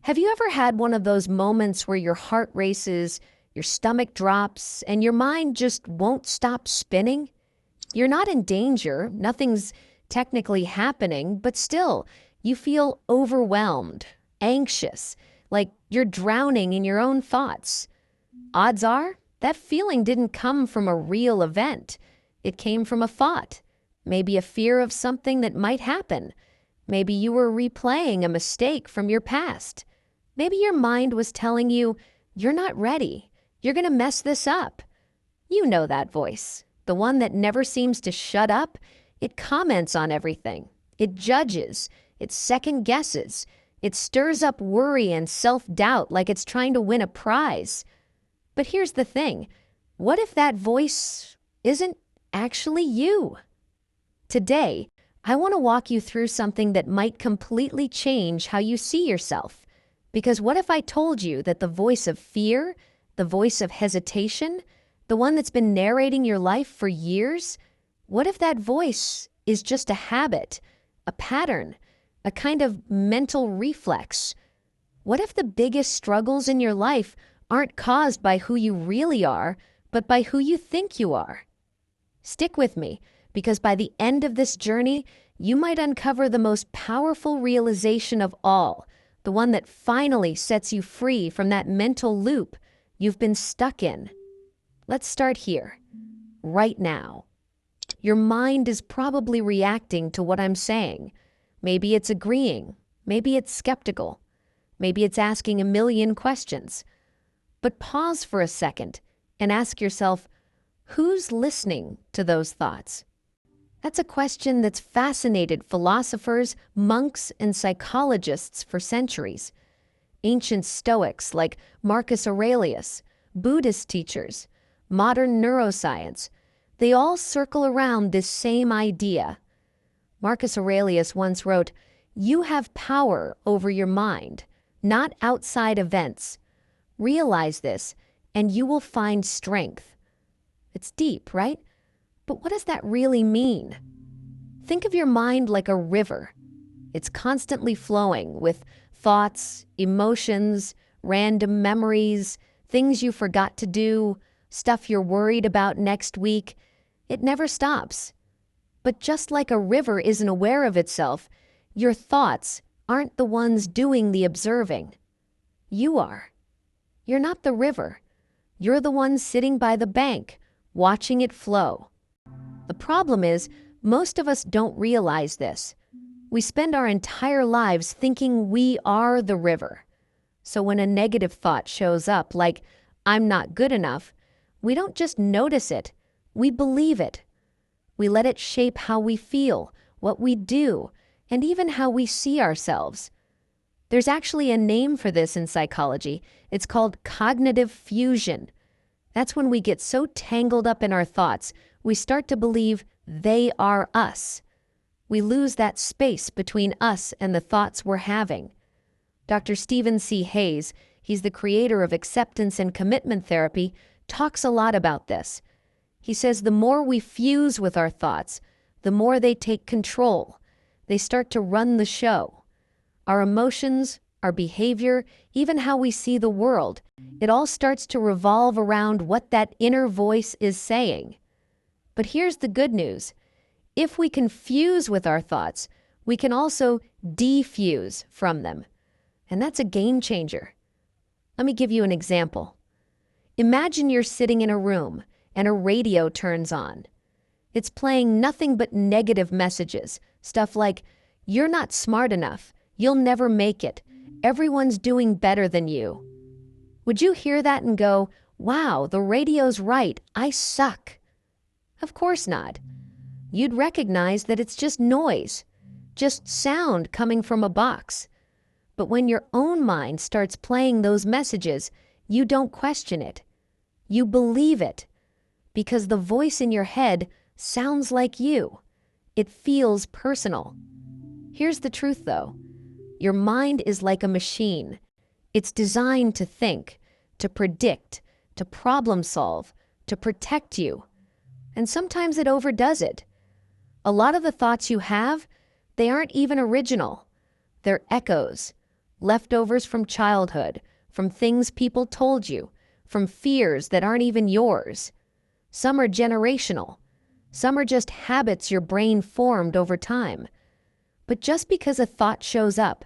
Have you ever had one of those moments where your heart races, your stomach drops, and your mind just won't stop spinning? You're not in danger, nothing's technically happening, but still, you feel overwhelmed, anxious, like you're drowning in your own thoughts. Odds are, that feeling didn't come from a real event. It came from a thought, maybe a fear of something that might happen. Maybe you were replaying a mistake from your past. Maybe your mind was telling you, you're not ready. You're going to mess this up. You know that voice, the one that never seems to shut up. It comments on everything. It judges. It second guesses. It stirs up worry and self-doubt like it's trying to win a prize. But here's the thing. What if that voice isn't actually you? Today, I want to walk you through something that might completely change how you see yourself. Because what if I told you that the voice of fear, the voice of hesitation, the one that's been narrating your life for years, what if that voice is just a habit, a pattern, a kind of mental reflex? What if the biggest struggles in your life aren't caused by who you really are, but by who you think you are? Stick with me, because by the end of this journey, you might uncover the most powerful realization of all, the one that finally sets you free from that mental loop you've been stuck in. Let's start here, right now. Your mind is probably reacting to what I'm saying. Maybe it's agreeing. Maybe it's skeptical. Maybe it's asking a million questions. But pause for a second and ask yourself, who's listening to those thoughts? That's a question that's fascinated philosophers, monks, and psychologists for centuries. Ancient Stoics like Marcus Aurelius, Buddhist teachers, modern neuroscience, they all circle around this same idea. Marcus Aurelius once wrote, "You have power over your mind, not outside events. Realize this, and you will find strength." It's deep, right? But what does that really mean? Think of your mind like a river. It's constantly flowing with thoughts, emotions, random memories, things you forgot to do, stuff you're worried about next week. It never stops. But just like a river isn't aware of itself, your thoughts aren't the ones doing the observing. You are. You're not the river. You're the one sitting by the bank, watching it flow. The problem is, most of us don't realize this. We spend our entire lives thinking we are the river. So when a negative thought shows up, like, "I'm not good enough," we don't just notice it, we believe it. We let it shape how we feel, what we do, and even how we see ourselves. There's actually a name for this in psychology. It's called cognitive fusion. That's when we get so tangled up in our thoughts, we start to believe they are us. We lose that space between us and the thoughts we're having. Dr. Stephen C. Hayes, he's the creator of acceptance and commitment therapy, talks a lot about this. He says the more we fuse with our thoughts, the more they take control. They start to run the show. Our emotions, our behavior, even how we see the world, it all starts to revolve around what that inner voice is saying. But here's the good news. If we can fuse with our thoughts, we can also defuse from them. And that's a game changer. Let me give you an example. Imagine you're sitting in a room and a radio turns on. It's playing nothing but negative messages, stuff like, "You're not smart enough. You'll never make it. Everyone's doing better than you." Would you hear that and go, "Wow, the radio's right. I suck"? Of course not. You'd recognize that it's just noise, just sound coming from a box. But when your own mind starts playing those messages, you don't question it. You believe it, because the voice in your head sounds like you. It feels personal. Here's the truth, though. Your mind is like a machine. It's designed to think, to predict, to problem solve, to protect you. And sometimes it overdoes it. A lot of the thoughts you have, they aren't even original. They're echoes, leftovers from childhood, from things people told you, from fears that aren't even yours. Some are generational. Some are just habits your brain formed over time. But just because a thought shows up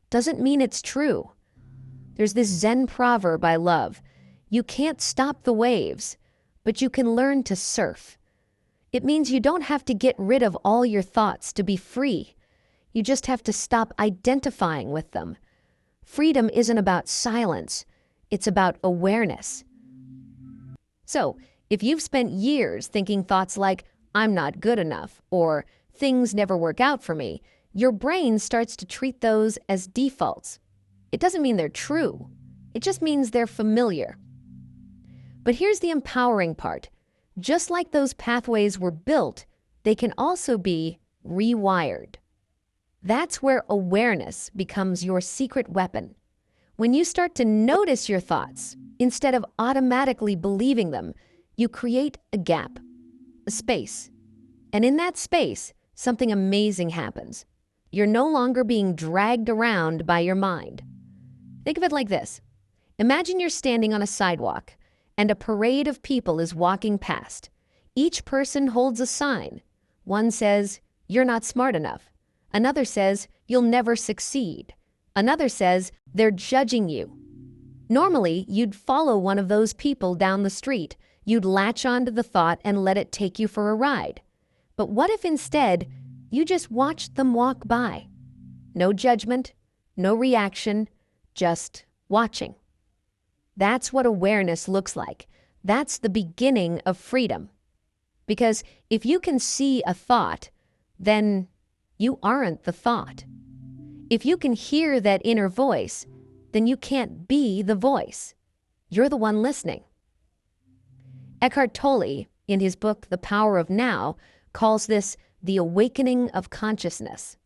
doesn't mean it's true. There's this Zen proverb I love. You can't stop the waves, but you can learn to surf. It means you don't have to get rid of all your thoughts to be free. You just have to stop identifying with them. Freedom isn't about silence. It's about awareness. So, if you've spent years thinking thoughts like, I'm not good enough, or things never work out for me, your brain starts to treat those as defaults. It doesn't mean they're true. It just means they're familiar. But here's the empowering part. Just like those pathways were built, they can also be rewired. That's where awareness becomes your secret weapon. When you start to notice your thoughts, instead of automatically believing them, you create a gap, a space. And in that space, something amazing happens. You're no longer being dragged around by your mind. Think of it like this. Imagine you're standing on a sidewalk, and a parade of people is walking past. Each person holds a sign. One says, "You're not smart enough." Another says, "You'll never succeed." Another says, "They're judging you." Normally, you'd follow one of those people down the street. You'd latch onto the thought and let it take you for a ride. But what if instead, you just watched them walk by? No judgment, no reaction, just watching. That's what awareness looks like. That's the beginning of freedom. Because if you can see a thought, then you aren't the thought. If you can hear that inner voice, then you can't be the voice. You're the one listening. Eckhart Tolle, in his book The Power of Now, calls this the awakening of consciousness.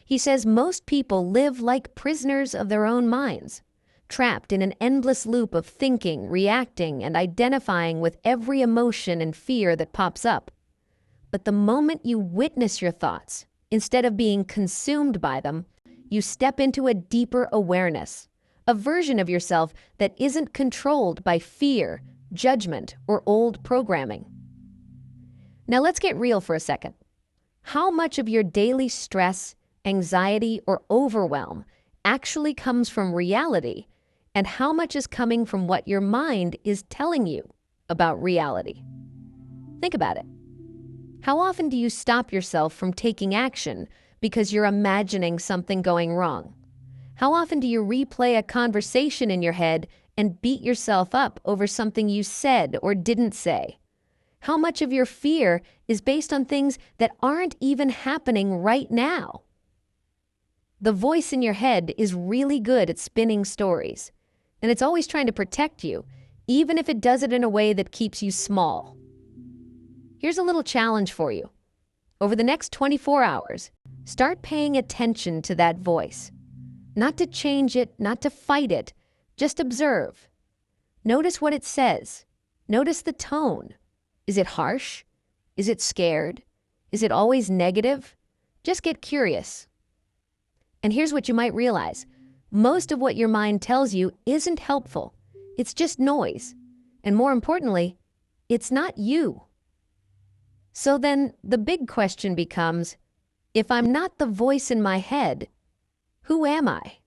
He says most people live like prisoners of their own minds, trapped in an endless loop of thinking, reacting, and identifying with every emotion and fear that pops up. But the moment you witness your thoughts, instead of being consumed by them, you step into a deeper awareness, a version of yourself that isn't controlled by fear, judgment, or old programming. Now let's get real for a second. How much of your daily stress, anxiety, or overwhelm actually comes from reality, and how much is coming from what your mind is telling you about reality? Think about it. How often do you stop yourself from taking action because you're imagining something going wrong? How often do you replay a conversation in your head and beat yourself up over something you said or didn't say? How much of your fear is based on things that aren't even happening right now? The voice in your head is really good at spinning stories, and it's always trying to protect you, even if it does it in a way that keeps you small. Here's a little challenge for you. Over the next 24 hours, start paying attention to that voice. Not to change it, not to fight it, just observe. Notice what it says. Notice the tone. Is it harsh? Is it scared? Is it always negative? Just get curious. And here's what you might realize. Most of what your mind tells you isn't helpful. It's just noise. And more importantly, it's not you. So then the big question becomes, if I'm not the voice in my head, who am I?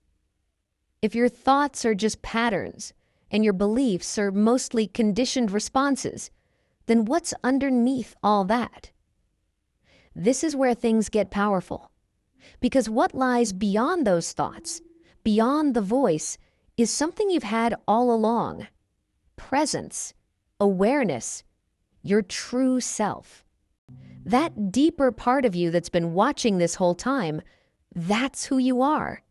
If your thoughts are just patterns and your beliefs are mostly conditioned responses, then what's underneath all that? This is where things get powerful. Because what lies beyond those thoughts, beyond the voice, is something you've had all along. Presence, awareness, your true self. That deeper part of you that's been watching this whole time, that's who you are.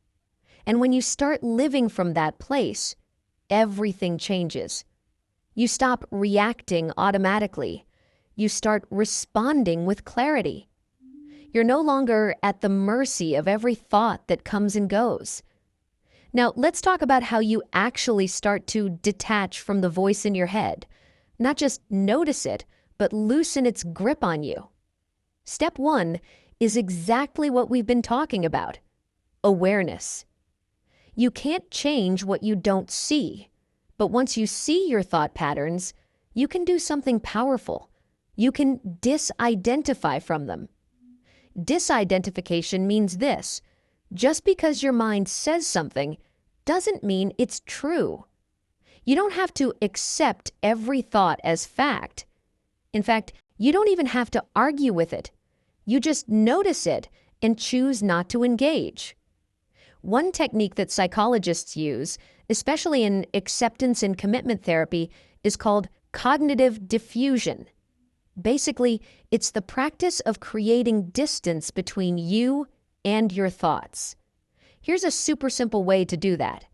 And when you start living from that place, everything changes. You stop reacting automatically. You start responding with clarity. You're no longer at the mercy of every thought that comes and goes. Now, let's talk about how you actually start to detach from the voice in your head. Not just notice it, but loosen its grip on you. Step 1 is exactly what we've been talking about: awareness. You can't change what you don't see. But once you see your thought patterns, you can do something powerful. You can disidentify from them. Disidentification means this: just because your mind says something doesn't mean it's true. You don't have to accept every thought as fact. In fact, you don't even have to argue with it. You just notice it and choose not to engage. One technique that psychologists use, especially in acceptance and commitment therapy, is called cognitive diffusion. Basically, it's the practice of creating distance between you and your thoughts. Here's a super simple way to do that.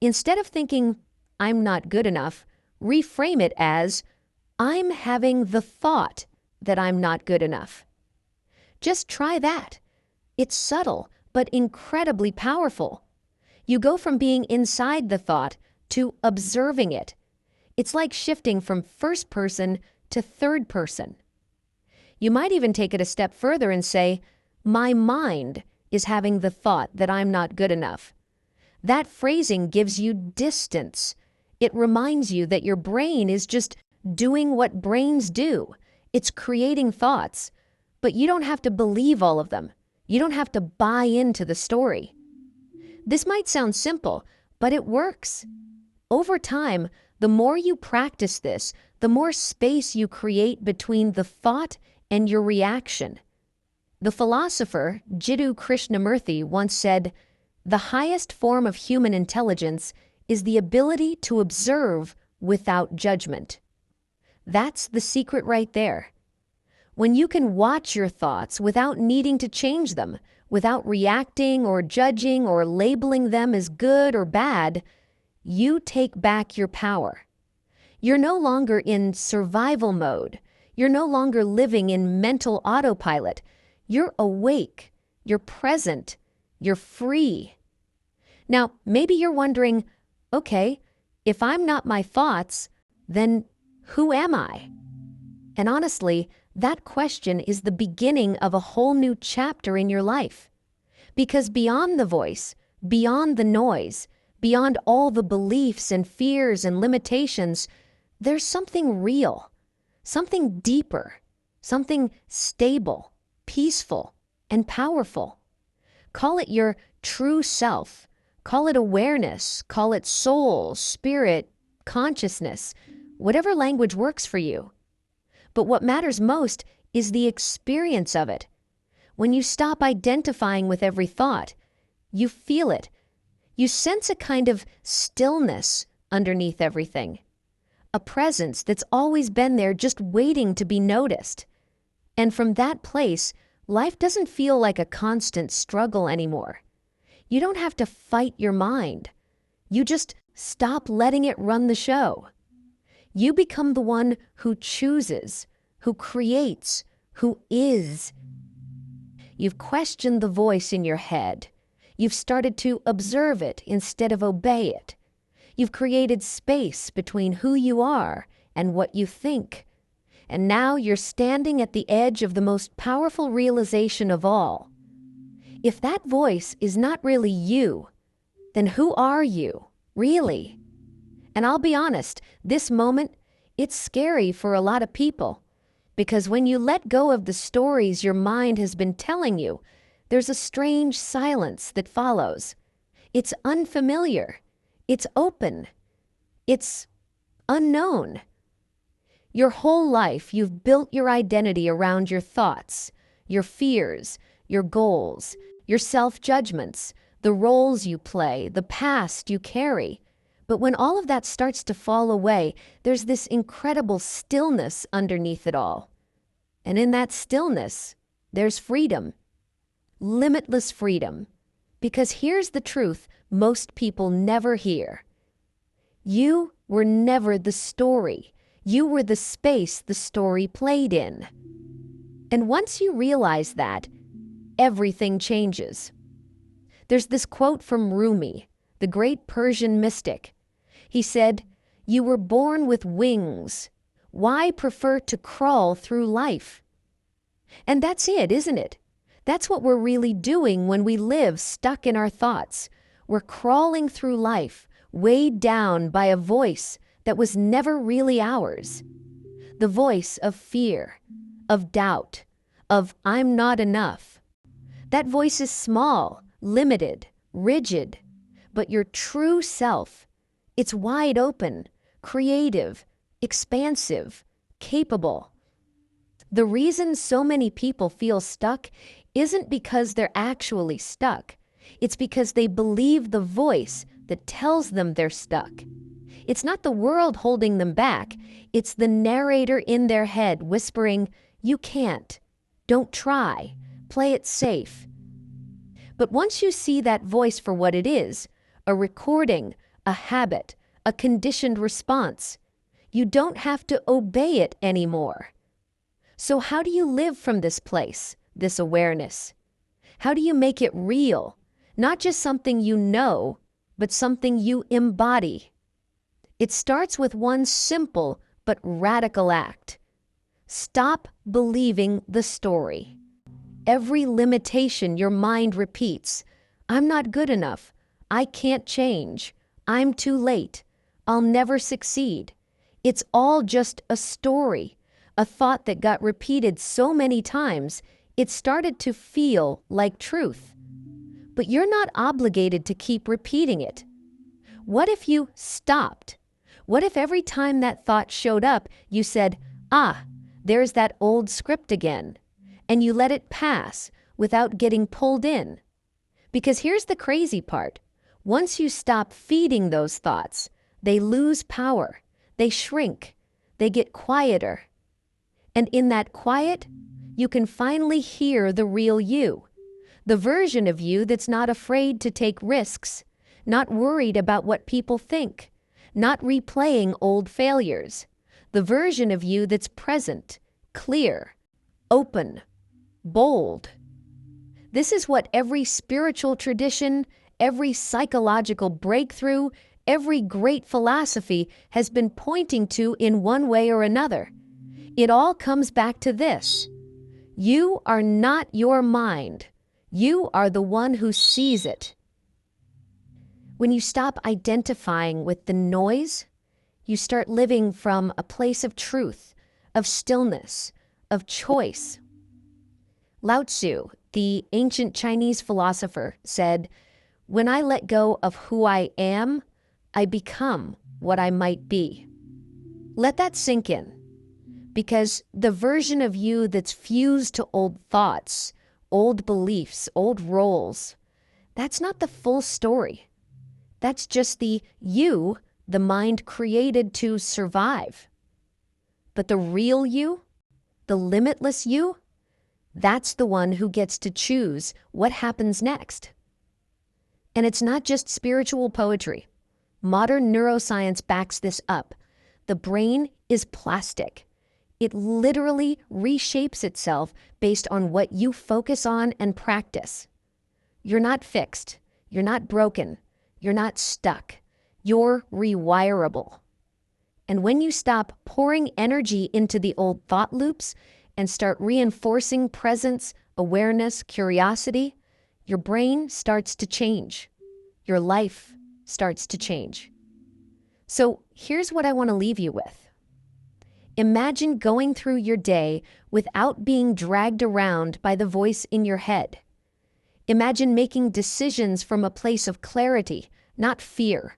Instead of thinking, "I'm not good enough," reframe it as, "I'm having the thought that I'm not good enough." Just try that. It's subtle, but incredibly powerful. You go from being inside the thought to observing it. It's like shifting from first person to third person. You might even take it a step further and say, "My mind is having the thought that I'm not good enough." That phrasing gives you distance. It reminds you that your brain is just doing what brains do. It's creating thoughts, but you don't have to believe all of them. You don't have to buy into the story. This might sound simple, but it works. Over time, the more you practice this, the more space you create between the thought and your reaction. The philosopher Jiddu Krishnamurti once said, "The highest form of human intelligence is the ability to observe without judgment." That's the secret right there. When you can watch your thoughts without needing to change them, without reacting or judging or labeling them as good or bad, you take back your power. You're no longer in survival mode. You're no longer living in mental autopilot. You're awake. You're present. You're free. Now, maybe you're wondering, okay, if I'm not my thoughts, then who am I? And honestly, that question is the beginning of a whole new chapter in your life. Because beyond the voice, beyond the noise, beyond all the beliefs and fears and limitations, there's something real, something deeper, something stable, peaceful, and powerful. Call it your true self. Call it awareness. Call it soul, spirit, consciousness, whatever language works for you. But what matters most is the experience of it. When you stop identifying with every thought, you feel it. You sense a kind of stillness underneath everything. A presence that's always been there just waiting to be noticed. And from that place, life doesn't feel like a constant struggle anymore. You don't have to fight your mind. You just stop letting it run the show. You become the one who chooses, who creates, who is. You've questioned the voice in your head. You've started to observe it instead of obey it. You've created space between who you are and what you think. And now you're standing at the edge of the most powerful realization of all. If that voice is not really you, then who are you, really? And I'll be honest, this moment, it's scary for a lot of people. Because when you let go of the stories your mind has been telling you, there's a strange silence that follows. It's unfamiliar. It's open. It's unknown. Your whole life, you've built your identity around your thoughts, your fears, your goals, your self-judgments, the roles you play, the past you carry. But when all of that starts to fall away, there's this incredible stillness underneath it all. And in that stillness, there's freedom. Limitless freedom. Because here's the truth most people never hear. You were never the story. You were the space the story played in. And once you realize that, everything changes. There's this quote from Rumi, the great Persian mystic. He said, "You were born with wings. Why prefer to crawl through life?" And that's it, isn't it? That's what we're really doing when we live stuck in our thoughts. We're crawling through life, weighed down by a voice that was never really ours. The voice of fear, of doubt, of "I'm not enough." That voice is small, limited, rigid, but your true self, it's wide open, creative, expansive, capable. The reason so many people feel stuck isn't because they're actually stuck. It's because they believe the voice that tells them they're stuck. It's not the world holding them back. It's the narrator in their head whispering, "You can't. Don't try. Play it safe." But once you see that voice for what it is, a recording, a habit, a conditioned response, you don't have to obey it anymore. So how do you live from this place, this awareness? How do you make it real? Not just something you know, but something you embody. It starts with one simple but radical act. Stop believing the story. Every limitation your mind repeats, "I'm not good enough. I can't change. I'm too late. I'll never succeed." It's all just a story, a thought that got repeated so many times, it started to feel like truth. But you're not obligated to keep repeating it. What if you stopped? What if every time that thought showed up, you said, "Ah, there's that old script again," and you let it pass without getting pulled in? Because here's the crazy part. Once you stop feeding those thoughts, they lose power, they shrink, they get quieter. And in that quiet, you can finally hear the real you, the version of you that's not afraid to take risks, not worried about what people think, not replaying old failures, the version of you that's present, clear, open, bold. This is what every spiritual tradition, every psychological breakthrough, every great philosophy has been pointing to in one way or another. It all comes back to this. You are not your mind. You are the one who sees it. When you stop identifying with the noise, you start living from a place of truth, of stillness, of choice. Lao Tzu, the ancient Chinese philosopher, said, "When I let go of who I am, I become what I might be." Let that sink in, because the version of you that's fused to old thoughts, old beliefs, old roles, that's not the full story. That's just the you the mind created to survive. But the real you, the limitless you, that's the one who gets to choose what happens next. And it's not just spiritual poetry. Modern neuroscience backs this up. The brain is plastic. It literally reshapes itself based on what you focus on and practice. You're not fixed. You're not broken. You're not stuck. You're rewirable. And when you stop pouring energy into the old thought loops and start reinforcing presence, awareness, curiosity, your brain starts to change. Your life starts to change. So here's what I want to leave you with. Imagine going through your day without being dragged around by the voice in your head. Imagine making decisions from a place of clarity, not fear.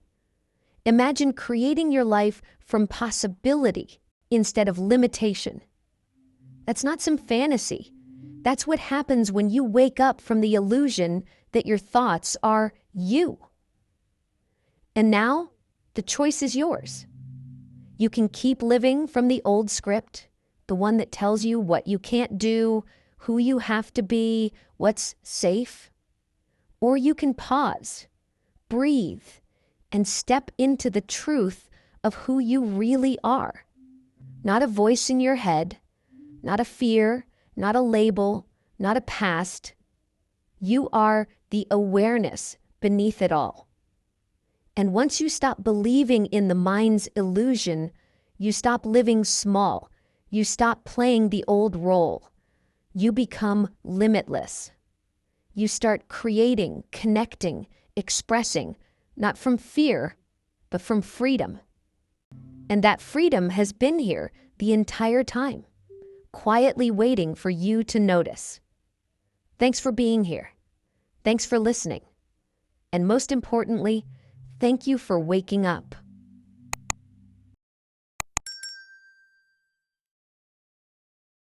Imagine creating your life from possibility instead of limitation. That's not some fantasy. That's what happens when you wake up from the illusion that your thoughts are you. And now, the choice is yours. You can keep living from the old script, the one that tells you what you can't do, who you have to be, what's safe. Or you can pause, breathe, and step into the truth of who you really are. Not a voice in your head, not a fear, not a label, not a past. You are the awareness beneath it all. And once you stop believing in the mind's illusion, you stop living small. You stop playing the old role. You become limitless. You start creating, connecting, expressing, not from fear, but from freedom. And that freedom has been here the entire time, quietly waiting for you to notice. Thanks for being here. Thanks for listening. And most importantly, thank you for waking up.